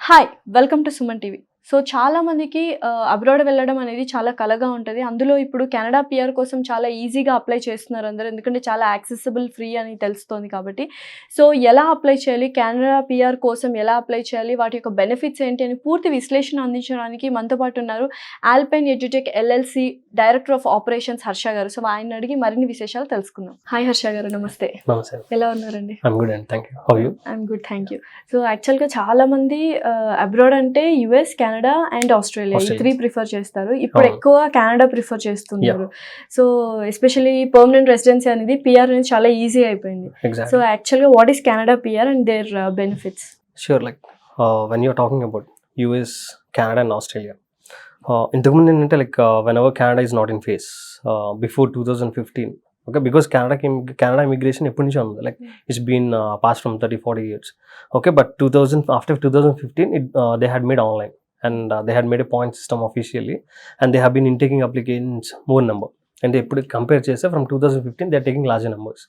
Hi! Welcome to Suman TV. So, చాలా మందికి abroad వెళ్ళడం అనేది చాలా కలగా ఉంటది. అందులో ఇప్పుడు కెనడా పీఆర్ కోసం చాలా ఈజీగా అప్లై చేస్తున్నారు అందరూ. ఎందుకంటే చాలా యాక్సెసిబుల్, ఫ్రీ అని తెలుస్తోంది కాబట్టి. సో, ఎలా అప్లై చేయాలి? కెనడా పీఆర్ కోసం ఎలా అప్లై చేయాలి? వాటి యొక్క బెనిఫిట్స్ ఏంటి? అని పూర్తి విశ్లేషణ అందించడానికి మనతో పాటు ఉన్నారు alpine edutech LLC director of operations Harsha గారు. సో, ఆయన్ని అడిగి మరిన్ని విశేషాలు తెలుసుకుందాం. హాయ్ హర్ష గారు, నమస్తే. నమస్తే. ఎలా ఉన్నారండి? ఐయామ్ గుడ్ అండి. Thank you. How are you? I am good, thank you. So, యాక్చువల్‌గా చాలా మంది అబ్రాడ్ అంటే యూఎస్, కెనడా అండ్ ఆస్ట్రేలియా ఈ 3 ప్రిఫర్ చేస్తారు. ఇప్పుడు ఎక్కువ కెనడా ప్రిఫర్ చేస్తున్నారు. సో, ఎస్పెషల్లీ పర్మనెంట్ రెసిడెన్సీ అనేది పీఆర్ అనేది చాలా ఈజీ అయిపోయింది. సో, యాక్చువల్‌గా what is Canada PR and their benefits? Sure. Like when you are talking about US, Canada and Australia, ఇంతకుముందు ఏంటంటే like whenever Canada is not in phase before 2015. Okay, because Canada immigration ఎప్పటి నుంచో ఉంది. Like it's been pass from 30-40 years. Okay, but after 2015 they had made online and they had made a point system officially and they have been intaking applicants more number. And they put it compare chese from 2015 they are taking larger numbers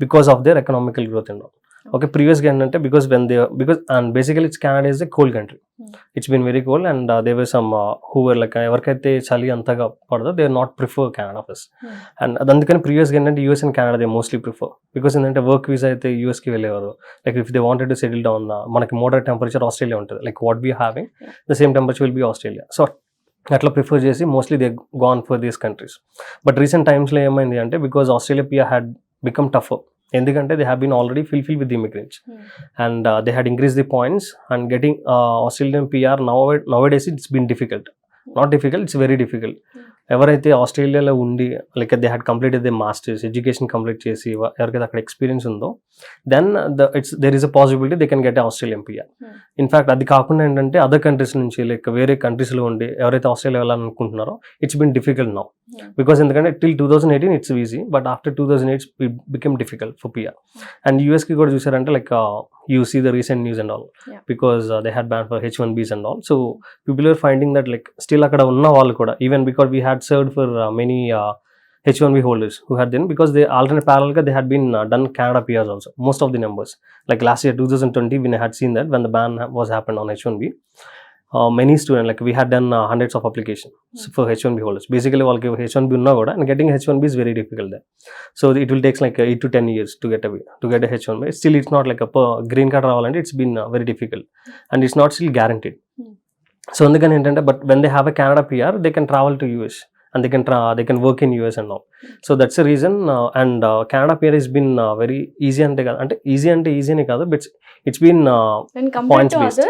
because of their economical growth and all. Okay, previous ga ante because and basically it's Canada is a cold country. It's been very cold and there were some who were like evarkaithe chali antaga padado they are not prefer Canada first. And adandukani previous ga ante US and Canada they mostly prefer because endante work visa aithe US ki vellevaru. Like if they wanted to settle down manaki moderate temperature Australia untadi, like what we are having the same temperature will be Australia. So అట్లా prefer చేసి mostly they gone for these countries. But recent టైమ్స్లో ఏమైంది అంటే because Australia PR had become tougher, ఎందుకంటే they have been already fill with the immigrants and they had increase the points and getting Australian PR nowadays it's been difficult. Not difficult, it's very difficult. ఎవరైతే ఆస్ట్రేలియాలో ఉండి like they had completed the masters education complete చేసి ఎవరికైతే అక్కడ experience ఉందో then there is a possibility they can get Australian PR. In fact అది కాకుండా ఏంటంటే అదర్ కంట్రీస్ నుంచి లైక్ వేరే కంట్రీస్లో ఉండి ఎవరైతే ఆస్ట్రేలియా వెళ్ళాలనుకుంటున్నారో it's been difficult now because ఎందుకంటే till 2018 it's easy but after 2008 it become difficult for PR. And యూఎస్కి కూడా చూసారంటే like you see the recent news and all because they had banned for H1Bs and all, so people are finding that like still akkada unna vallu kuda even because we had served for many H1B holders who had then because they alternate parallel ga they had been done Canada PRs also most of the numbers. Like last year 2020 we had seen that when the ban was happened on H1B, many students like we had done hundreds of applications for H1B holders. Basically వాళ్ళకి H1B ఉన్నా కూడా and getting H1B is very difficult there. So it will take like 8 to 10 years to get a H1B. Still it's not like a green card రావాలంటే it's been very difficult and it's not still guaranteed. So అందుకని ఏంటంటే but when they have a Canada PR they can travel to US and they can work in US and all. So that's the reason and Canada PR has been very easy ante easy ne kaadu but it's been points based.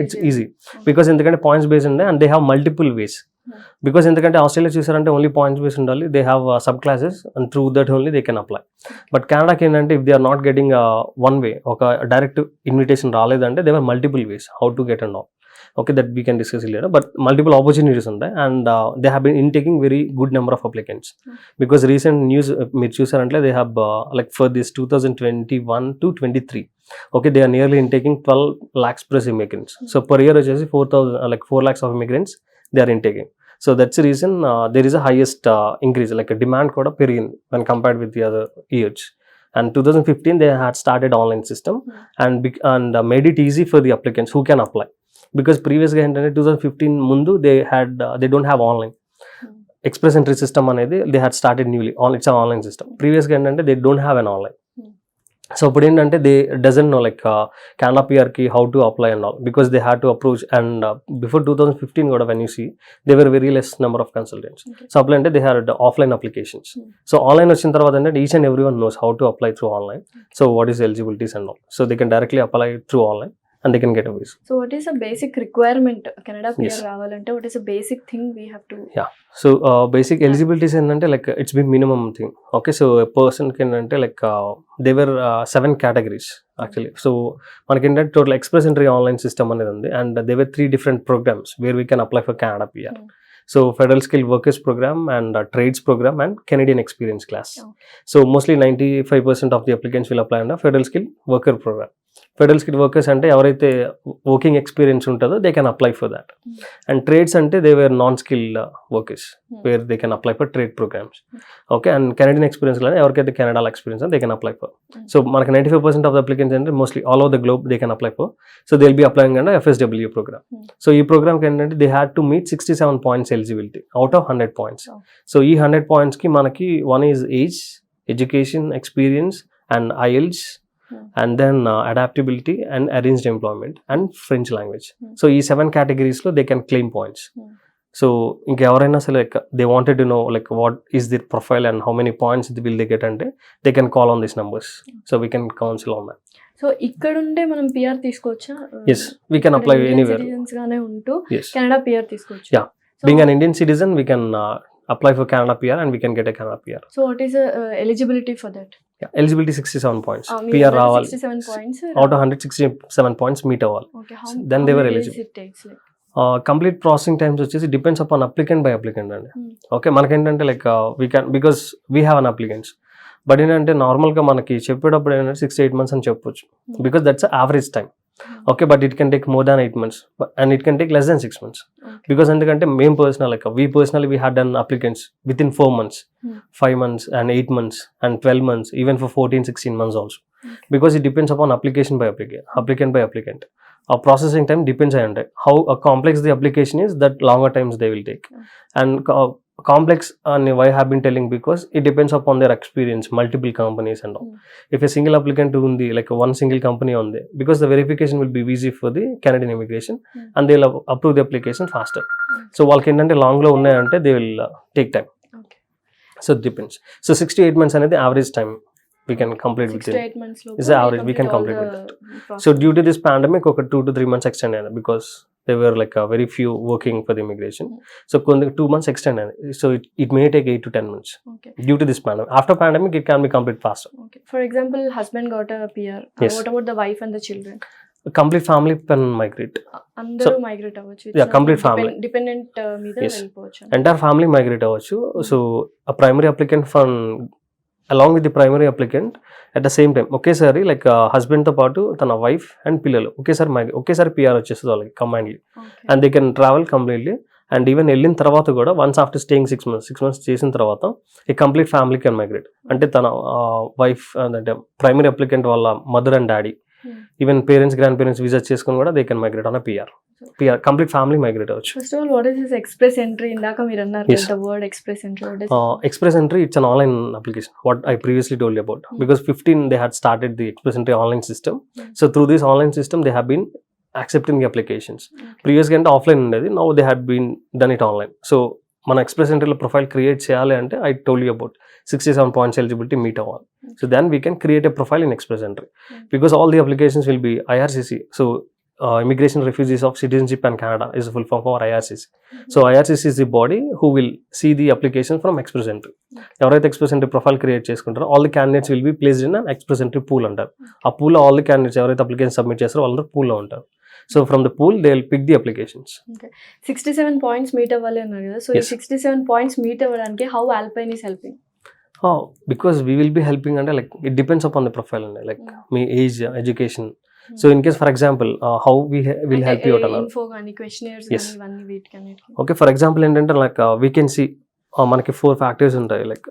It's easy because endukante points based and they have multiple ways. Because endukante Australia chusarante only points based undali, they have sub classes and through that only they can apply. But Canada ki endante if they are not getting one way oka direct invitation raledante there were multiple ways how to get and all. Okay, that we can discuss later, but multiple opportunities on that and they have been intaking very good number of applicants because recent news meer chusarante they have like for this 2021 to 23 okay they are nearly intaking 12 lakhs plus immigrants. So per year వచ్చేసి 4,000 like 4 lakhs of immigrants they are intaking. So that's the reason there is a highest increase like a demand kuda perigindi when compared with the other years. And 2015 they had started online system and made it easy for the applicants who can apply because previously in 2015 mundu they don't have online express entry system anedi they had started newly on it's an online system. Previously endante they don't have an online. So ఇప్పుడు ఏంటంటే they doesn't know like Canada PR ki how to apply and all because they had to approach and before 2015 కూడా when you see there were very less number of consultants. So apply అంటే they had offline applications. So online వచ్చిన తర్వాత అంటే each and everyone knows how to apply through online. So what is eligibilities and all, so they can directly apply through online and they can get a visa. So what is a basic requirement Canada PR రావాలంటే what is a basic thing we have to? So basic eligibilities ఏంటంటే like it's been minimum thing. Okay, so a person కి ఏంటంటే like there were 7 categories actually. So మనకి ఏంటంటే total express entry online system అనేది ఉంది and there were 3 different programs where we can apply for Canada PR. So Federal Skilled Workers Program and Trades Program and Canadian Experience Class. So mostly 95% of the applicants will apply under Federal Skilled Worker Program. Federal skill workers అంటే ఎవరైతే working experience ఉంటుందో they can apply for that. And trades అంటే they were non skill workers where they can apply for trade programmes. Okay, and Canadian experience కానీ ఎవరికైతే కెనడాలో experience they can apply for. So మనకి 95% of the applicants అంటే mostly all over the globe they can apply for. So they will be applying and FSW programme. So ఈ ప్రోగ్రామ్కి ఏంటంటే they had to meet 67 points eligibility out of 100 points. So ఈ 100 pointsకి మనకి one is age, education, experience and IELTS and then adaptability and arranged employment and French language. So ఈ 7 categories లో they can claim points. So ఇంకెవరైనా అసలు like they wanted to know like what is their profile and how many points will they get అంటే they can call on these numbers. So we can counsel on that. So ఇక్కడ ఉంటే మనం PR తీసుకోవచ్చా? Yes, we can apply anywhere. Citizens గానే ఉంటూ Yes. Canada PR తీసుకోవచ్చు. Yeah. Being an Indian citizen we can apply for Canada PR and we can get a Canada PR. So what is eligibility for that? Yeah, eligibility 67 points. PR రావాలి. 67 points. Out of 167 points meet అవ్వాలి. Okay, Then they were many days eligible. it takes, like? Complete processing times వచ్చేసి depends upon applicant by applicant అండి. Okay, మనకేంటంటే like we can because we have an applicants. But ఏంటంటే నార్మల్గా మనకి చెప్పేటప్పుడు ఏంటంటే 6 to 8 months అని చెప్పొచ్చు because that's average time. Okay, but it can take more than 8 months and it can take less than 6 months. Because ఎందుకంటే మేము personal like we personally we had done applicants with in 4 months, 5 months and 8 months and 12 months, even for 14-16 months also. Because it depends upon application by applicant by applicant. Our processing time depends on how complex the application is, that longer times they will take. And complex and why I have been telling because it depends upon their experience, multiple companies and all. If a single applicant undi like one single company on there, because the verification will be easy for the Canadian immigration and they'll approve the application faster. So వాళ్ళకి ఏంటంటే long లో ఉన్నాయంటే they will take time. So it depends. So 6 to 8 months అనేది average time we can complete 6 within. to 8 months లో Is the average we can complete with that. So due to this pandemic ఒక 2 to 3 months extend అయ్యింది because there were like a very few working for the immigration. So 2 months extend అయ్యింది. So it may take 8 to 10 months. Okay. Due to this pandemic. After pandemic it can be complete faster. Okay. For example, husband got a PR. Yes. What about the wife and the children? Complete family can migrate. అందరూ migrate అవ్వచ్చు. Yeah, complete family. Dependent మీద Yes. వెళ్ళిపోవచ్చు. Entire family migrate అవ్వచ్చు. So a primary applicant from along with the primary applicant at the same time ఒకేసారి like husband తో పాటు తన wife and పిల్లలు ఒకేసారి PR వచ్చేస్తుంది వాళ్ళకి combinedly and they can travel completely. And even వెళ్ళిన తర్వాత కూడా వన్స్ ఆఫ్టర్ స్టేయింగ్ 6 months చేసిన తర్వాత ఈ కంప్లీట్ ఫ్యామిలీ కెన్ మైగ్రేట్. అంటే తన వైఫ్ అంటే ప్రైమరీ అప్లికెంట్ వాళ్ళ mother and daddy even parents grandparents visit చేసుకుని కూడా they can migrate on PR complete family migrate అవ్వచ్చు. First of all what is this express entry? ఇందాక మీరు అన్నారు Yes. The word express entry. Express Entry, it's an online application, what I previously told you about. Because 15 they had started the Express Entry online system. So through this online system they have been accepting the applications. Previously అంటే offline ఉండేది, now they had been done it online. So మన express ఎంట్రీలో profile create చేయాలి అంటే I told you about 67 points eligibility meet అవ్వాలి. So then we can create a profile in Express Entry because all the applications will be IRCC. So Immigration Refugees of Citizenship and Canada is a full form for IRCC. So IRCC is the body who will see the application from Express Entry. ఎవరైతే Express Entry profile create చేసుకుంటారో all the candidates will be placed in an Express Entry pool అంటారు. ఆ pool లో all the candidates ఎవరైతే application submit చేస్తారో వాళ్ళందరూ pool లో ఉంటారు. So from the pool they will pick the applications. Okay. 67 points meet అవ్వాలి అన్నారు కదా. సో ఈ Yes. 67 points మీట్ అవ్వడానికి how Alpine is helping? Because we will be helping అంటే like it depends upon the profile అండి, like మీ age, education. So in case for example how will help you out info గాని questionnaires Yes. గాని ఇవన్నీ వీటికన్నిటికి. Okay, for example ఏంటంటే like we can see మనకి 4 factors ఉంటాయి, లైక్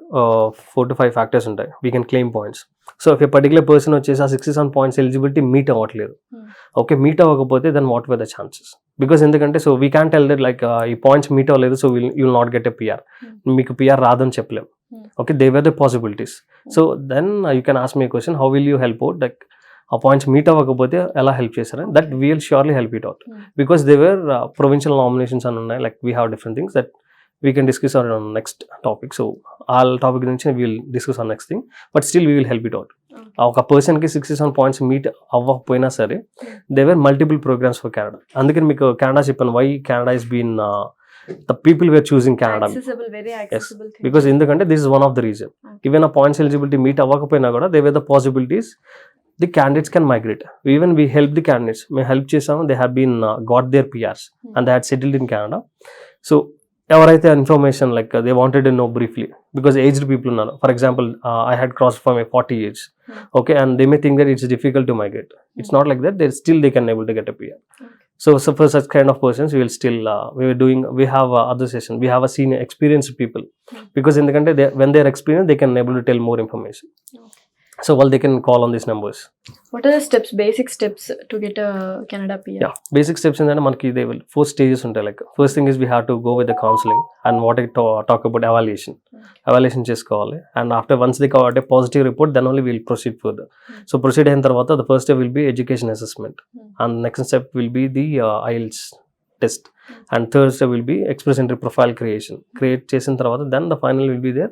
4 to 5 factors ఉంటాయి we can claim points. So if a particular person వచ్చేసి ఆ 67 points ఎలిజిబిలిటీ మీట్ అవ్వట్లేదు, ఓకే మీట్ అవ్వకపోతే then what were the chances? Because ఎందుకంటే so we can tell that like ఈ points meet అవ్వలేదు so you will not get a PR, మీకు PR రాదని చెప్పలేం. Okay, they were the possibilities. So then you can ask me question how will you help out, like ఆ points meet అవ్వకపోతే ఎలా help చేస్తారని that we will surely help it out. Because they were provincial nominations అని ఉన్నాయి, like we have different things that we can discuss on next topic. So all topic గురించి we will discuss on next thing, but still we will help it out. ఒక పర్సన్కి 67 points meet అవ్వకపోయినా సరే there were multiple programs for Canada. అందుకని మీకు Canada చెప్పాను, why Canada is been the people were choosing Canada. Accessible, very accessible thing. Because ఎందుకంటే this is one of the reason. Even a points eligibility meet అవ్వకపోయినా కూడా there were the possibilities the candidates can migrate. Even we help the candidates, మేము help చేసాము, they have been got their PRs and they had settled in Canada. So ఎవరైతే information like they wanted to know briefly because aged people ఉన్నారు. For example I had cross for my 40 years. Okay, and they may think that it's difficult to migrate. It's not like that. They can able to get a PR. So for such kind of persons, we will still we have other session. We have a senior experienced people because in the country when they are experienced, they can able to tell more information. So well, they can call on these numbers. What are the steps, basic steps to get a Canada PR? Yeah, basic steps in that manaki they will 4 stages untai. Like first thing is we have to go with the counseling and what I talk about evaluation. Evaluation chesukovali, and after once they got a positive report, then only we will proceed further. So proceed ayin tarvata the first step will be education assessment, and next step will be the IELTS test, and third step will be express entry profile creation. Create chesin tarvata then the final will be their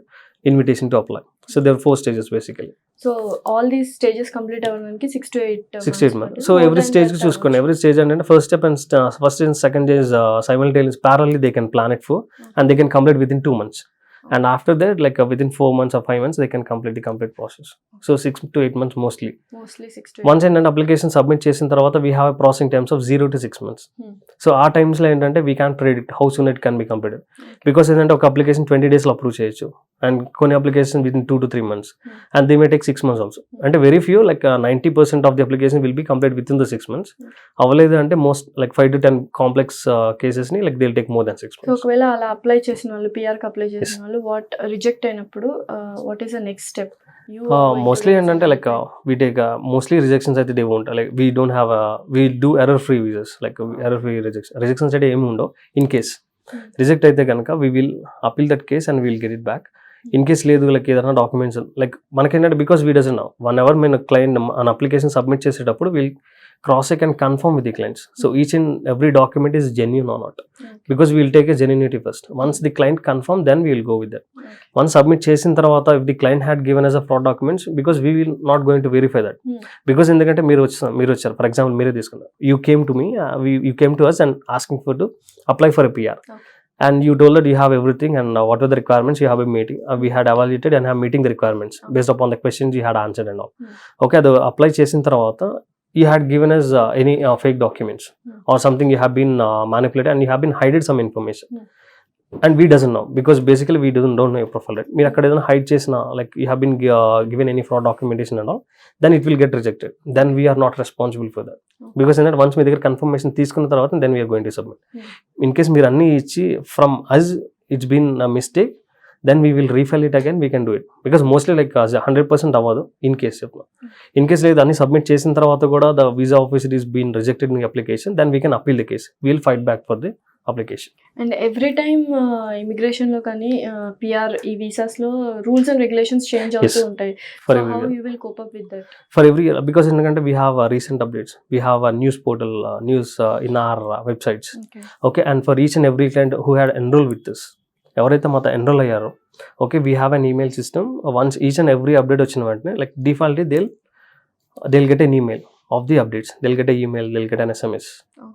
invitation to apply. So there are 4 stages basically. So all these stages complete అవ్వడానికి 6 to 8 months. So every stage చూసుకోండి, every stage అంటే first step and first and second is simultaneous parallelly they can plan it for, and they can complete within 2 months. And after that, like within 4 months or 5 months, they can complete the complete process. So 6 to 8 months mostly 6 to 8. Once an application submit చేసిన తర్వాత we have a processing times of 0 to 6 months. So ఆ times లో ఏంటంటే we can't predict how soon it can be completed. Because ఏంటంటే ఒక application 20 days లో approve చేయొచ్చు, and కొన్ని application within 2 to 3 months, and they may take 6 months also. అంటే very few, like 90% of the application will be completed within the 6 months. అవ్వలేదు అంటే most like 5 to 10 complex cases ని like they'll take more than 6 months. So ఒకవేళ అలా apply చేసిన వాళ్ళు PR కి apply చేసిన వాళ్ళు వాట్ రిజెక్ట్ అయినప్పుడు what is the next step? Mostly ఏంటంటే like we take mostly rejections అయితే they won't, like we don't have we do error free visas, like error free rejections అయితే ఏమి ఉండవు. In case రిజెక్ట్ అయితే కనుక we will appeal that case and we will get it back. In case లేదు like ఏదైనా documents like మనకేంటంటే because we doesn't know whenever మన client an application submit చేసేటప్పుడు we'll cross check and confirm with the clients. So each and every document is genuine or not, because we will take a genuinity first. Once the client confirm, then we will go with that. Once submit చేసిన తర్వాత if the client had given us a fraud documents, because we will not going to verify that, because ఎందుకంటే మీరు వచ్చారు for example మీరే తీసుకున్నారు, you came to me, you came to us and asking for to apply for a PR. And you told that you have everything and what are the requirements, you have a meeting, we had evaluated and have meeting the requirements based upon the questions you had answered and all. Okay, అది apply చేసిన తర్వాత you had given us any fake documents or something, you have been manipulated and you have been hidden some information, and we doesn't know because basically we don't know your profile, right? మీరు అక్కడ ఏదైనా hide చేసిన like you have been given any fraud documentation and all, then it will get rejected. Then we are not responsible for that, because in that once మీ దగ్గర confirmation తీసుకున్న తర్వాత then we are going to submit. In case మీరు అన్ని ఇచ్చి from us it's been a mistake, then we will refile it again, we can do it, because mostly like 100% అవ్వదు. In case లేదు అన్ని submit చేసిన తర్వాత కూడా the visa officer is been rejected in the application, then we can appeal the case, we will fight back for the application. And every time immigration లో కానీ PR ఈ visas లో rules and regulations change అవుతూ ఉంటాయి. For how you will cope up with that? For every year, because ఎందుకంటే we have recent updates, we have a news portal news in our websites. Okay, and for each and every client who had enrolled with this, ఎవరైతే మాతో enrol అయ్యారో, okay we have an email system. Once each and every update వచ్చిన వెంటనే like defaultly they'll get an email of the updates, they'll get an email, they'll get an SMS.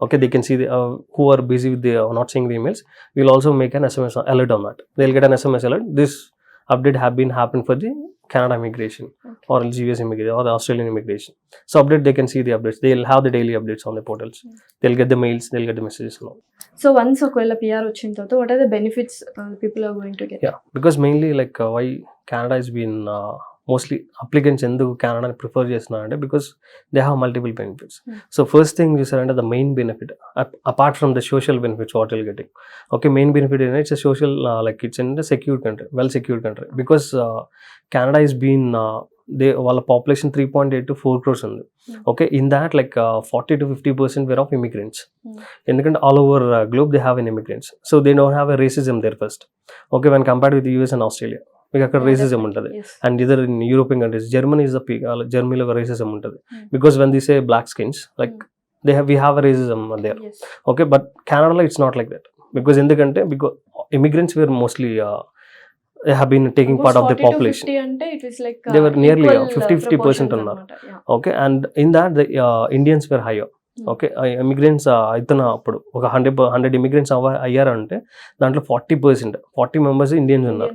Okay, they can see who are busy with the not seeing the emails, we'll also make an SMS alert on that. They'll get an SMS alert, this update have been happened for the Canada immigration, or US immigration or the Australian immigration. So update, they can see the updates, they'll have the daily updates on the portals, they'll get the mails, they'll get the messages and all. So once ఒకవేళ PR వచ్చిన తర్వాత what are the benefits people are going to get? Yeah, because mainly like why Canada has been mostly applicants ఎందుకు కెనడాని prefer చేస్తున్నారంటే because they have multiple benefits. So first thing చూసారంటే the main benefit apart from the social benefits what you're getting, okay, main benefit is it's a social like it's in the secure country, well secured country, because Canada is been వాళ్ళ population 3.8 to 4 crores ఉంది. Okay, in that like 40 to 50% were of immigrants, ఎందుకంటే all over globe they have in immigrants, so they don't have a racism there first. Okay, when compared with US and Australia మీకు అక్కడ racism ఉంటుంది. And either in European countries, Germany is the peak, జర్మనీలో racism ఉంటుంది, because when the say black skins like we have a racism there. Okay, but Canada it's not like that, because ఎందుకంటే because immigrants were mostly they have been taking part of the population. అంటే it was like they were nearly 50% ఉన్నారు. Okay, and in that the Indians were higher. Okay, immigrants అవుతున్న అప్పుడు ఒక 100 immigrants అయ్యారంటే దాంట్లో 40 members Indians ఉన్నారు.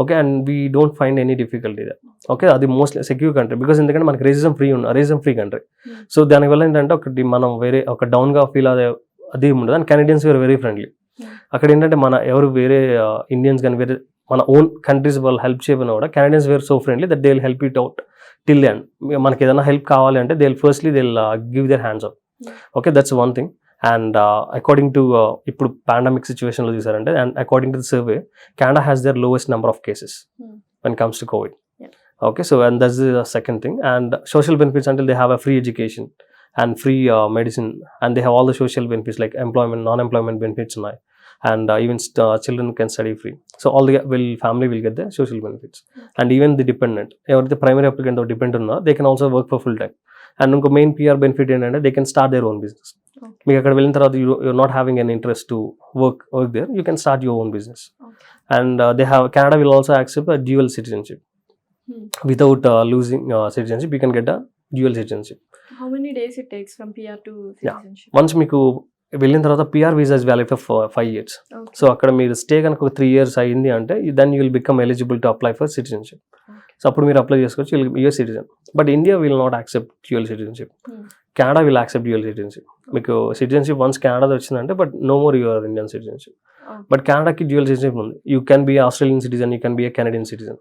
Okay, and we don't find any difficulty that. Okay, అది mostly secure country, because ఎందుకంటే మనకి రేసిజం ఫ్రీ కంట్రీ. సో దానివల్ల ఏంటంటే ఒకటి మనం వేరే ఒక డౌన్గా ఫీల్ అదే అది ఉండదు. And Canadians were very friendly. అక్కడ ఏంటంటే మన ఎవరు వేరే ఇండియన్స్ కానీ వేరే మన ఓన్ కంట్రీస్ వాళ్ళు హెల్ప్ చేయమన్నా కూడా Canadians were so friendly that they will help it out till end. మనకి ఏదైనా హెల్ప్ కావాలి అంటే they will give their hands up. Okay, that's one thing. And according to ఇప్పుడు పాండమిక్ సిచ్యువేషన్లో చూసారంటే, and according to the survey, Canada has their lowest number of cases when comes to COVID. Okay, so and that's the second thing. And social benefits, until they have a free education and free medicine, and they have all the social benefits like employment, non-employment benefits, and even children can study free. So all the family will get the social benefits. And even the dependent, or the primary applicant or dependent, they can also work for full time. And ఇంకో main PR benefit ఏంటంటే they can start their own business. మీకు అక్కడ వెళ్ళిన తర్వాత you're not having an interest to work there, you can start your own business. And Canada will also accept a dual citizenship. Without losing citizenship, you can get a dual citizenship. How many days it takes from PR to citizenship? Once మీకు వెళ్ళిన తర్వాత PR visa is valid for 5 years. So అక్కడ మీరు stay కనుక ఒక 3 years అయింది అంటే then you will become eligible to apply for citizenship. So అప్పుడు మీరు అప్లై చేసుకోవచ్చు, US citizen. But India will not accept dual citizenship. Canada will accept dual citizenship. మీకు సిటిజన్షిప్ వన్స్ కెనడా వచ్చిందంటే but no more your Indian citizenship. But కెనడాకి dual citizenship ఉంది. You can be Australian citizen, you can be a Canadian citizen.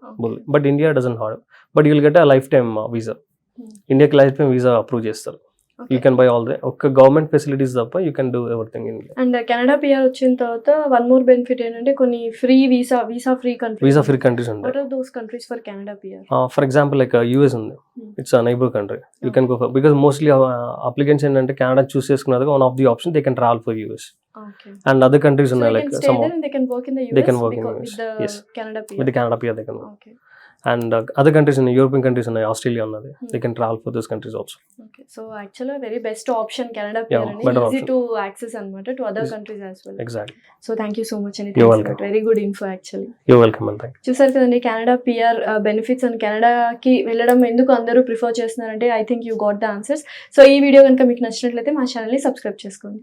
But India doesn't have. But you will get a lifetime visa. ఇండియాకి lifetime visa approve చేస్తారు. You can buy all the ఒక్క government facilities తప్ప you can do everything in India. And Canada PR వచ్చిన తర్వాత one more benefit ఏంటంటే కొన్ని free visa free visa free countries ఉంటాయి. What are those countries for Canada PR? For example like US ఉంది. It's a neighbour country. You can go for, because mostly applicants ఏంటంటే Canada choose చేసుకున్నది one of the option, they can travel for US. And other countries ఉన్నాయి like some they can work in the US. They can work in US. With the Yes. Canada PR. With the Canada PR they can work. Okay. And other countries in European countries ఉన్నాయి, Australia ఉన్నది, they can travel for those countries also. Okay, so actually a very best option Canada PR Yeah, and better easy option. to access anamata to other countries as well. Exactly. So thank you so much, and You're thanks welcome. for very good info actually. You're welcome and thank you. చూసారు కదండి Canada PR benefits and కెనడాకి వెళ్ళడం ఎందుకు అందరూ prefer చేస్తున్నారంటే I think you got the answers. So ఈ video కనుక మీకు నచ్చినట్లయితే మా ఛానల్ని సబ్స్క్రైబ్ చేసుకోండి.